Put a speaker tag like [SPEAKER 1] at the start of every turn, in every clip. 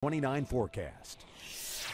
[SPEAKER 1] 29 forecast.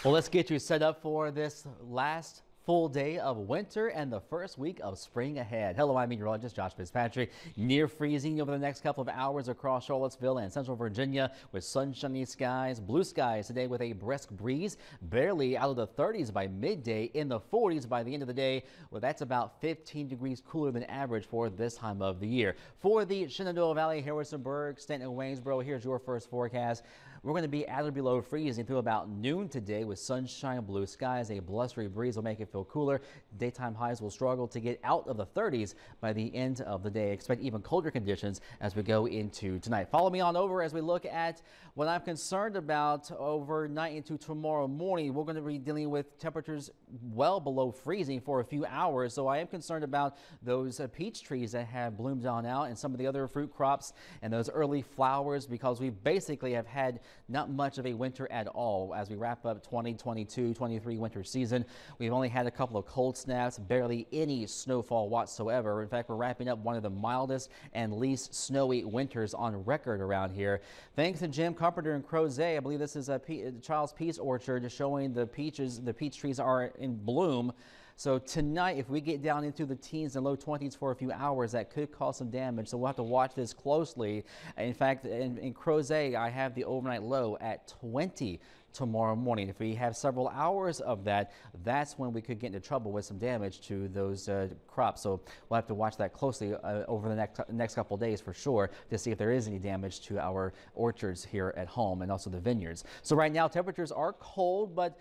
[SPEAKER 2] Well, let's get you set up for this last full day of winter and the first week of spring ahead. Hello, I'm meteorologist Josh Fitzpatrick. Near freezing over the next couple of hours across Charlottesville and central Virginia with sunshiny skies, blue skies today with a brisk breeze, barely out of the 30s by midday, in the 40s by the end of the day. Well, that's about 15 degrees cooler than average for this time of the year. For the Shenandoah Valley, Harrisonburg, Stanton, Waynesboro, here's your first forecast. We're going to be at or below freezing through about noon today with sunshine, blue skies. A blustery breeze will make it feel cooler. Daytime highs will struggle to get out of the 30s by the end of the day. Expect even colder conditions as we go into tonight. Follow me on over as we look at what I'm concerned about overnight into tomorrow morning. We're going to be dealing with temperatures well below freezing for a few hours. So I am concerned about those peach trees that have bloomed on out and some of the other fruit crops and those early flowers, because we basically have had not much of a winter at all as we wrap up 2022-23 winter season. We've only had a couple of cold snaps, barely any snowfall whatsoever. In fact, we're wrapping up one of the mildest and least snowy winters on record around here. Thanks to Jim Carpenter in Crozet. I believe this is a Child's Peace Orchard showing the peaches. The peach trees are in bloom. So tonight, if we get down into the teens and low 20s for a few hours, that could cause some damage. So we'll have to watch this closely. In fact, in Crozet, I have the overnight low at 20 tomorrow morning. If we have several hours of that, that's when we could get into trouble with some damage to those crops. So we'll have to watch that closely over the next couple of days for sure to see if there is any damage to our orchards here at home and also the vineyards. So right now, temperatures are cold, but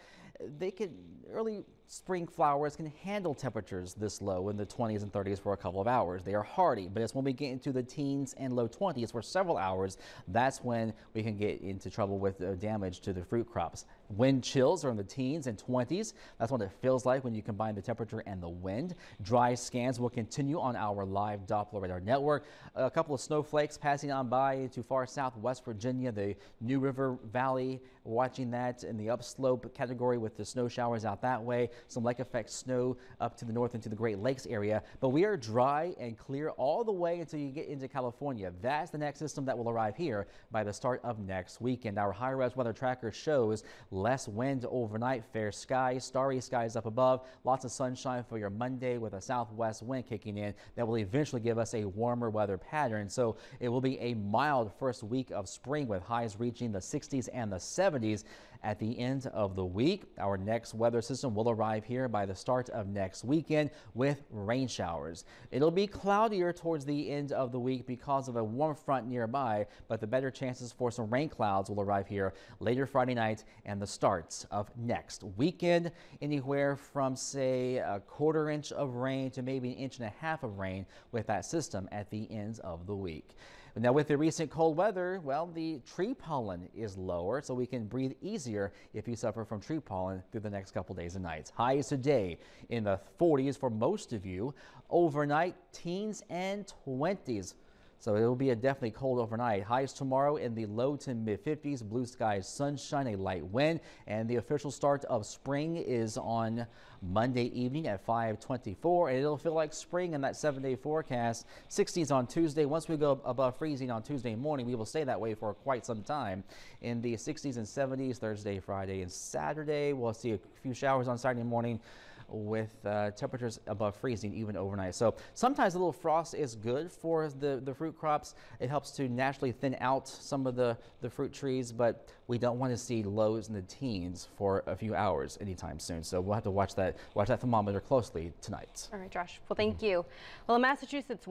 [SPEAKER 2] early spring flowers can handle temperatures this low in the 20s and 30s for a couple of hours. They are hardy, but it's when we get into the teens and low 20s for several hours, that's when we can get into trouble with damage to the fruit crops. Wind chills are in the teens and 20s. That's what it feels like when you combine the temperature and the wind. Dry scans will continue on our live Doppler radar network. A couple of snowflakes passing on by to far southwest Virginia, the New River Valley, watching that in the upslope category with the snow showers out that way. Some lake effect snow up to the north into the Great Lakes area, but we are dry and clear all the way until you get into California. That's the next system that will arrive here by the start of next weekend. Our high-res weather tracker shows less wind overnight, fair skies, starry skies up above, lots of sunshine for your Monday with a southwest wind kicking in that will eventually give us a warmer weather pattern. So it will be a mild first week of spring with highs reaching the 60s and the 70s at the end of the week. Our next weather system will arrive here by the start of next weekend with rain showers. It'll be cloudier towards the end of the week because of a warm front nearby, but the better chances for some rain clouds will arrive here later Friday night and the start of next weekend. Anywhere from, say, a quarter inch of rain to maybe an inch and a half of rain with that system at the end of the week. Now, with the recent cold weather, well, the tree pollen is lower, so we can breathe easier if you suffer from tree pollen through the next couple days and nights. Highs today in the 40s for most of you. Overnight, teens and 20s. So it will be a definitely cold overnight. Highs tomorrow in the low to mid 50s, blue skies, sunshine, a light wind, and the official start of spring is on Monday evening at 5:24, and it'll feel like spring in that 7-day forecast. 60s on Tuesday. Once we go above freezing on Tuesday morning, we will stay that way for quite some time. In the 60s and 70s, Thursday, Friday, and Saturday. We'll see a few showers on Saturday morning with temperatures above freezing even overnight. So sometimes a little frost is good for the fruit crops. It helps to naturally thin out some of the fruit trees, but we don't want to see lows in the teens for a few hours anytime soon. So we'll have to watch that thermometer closely tonight.
[SPEAKER 3] All right, Josh. Well, thank you. Well, in Massachusetts,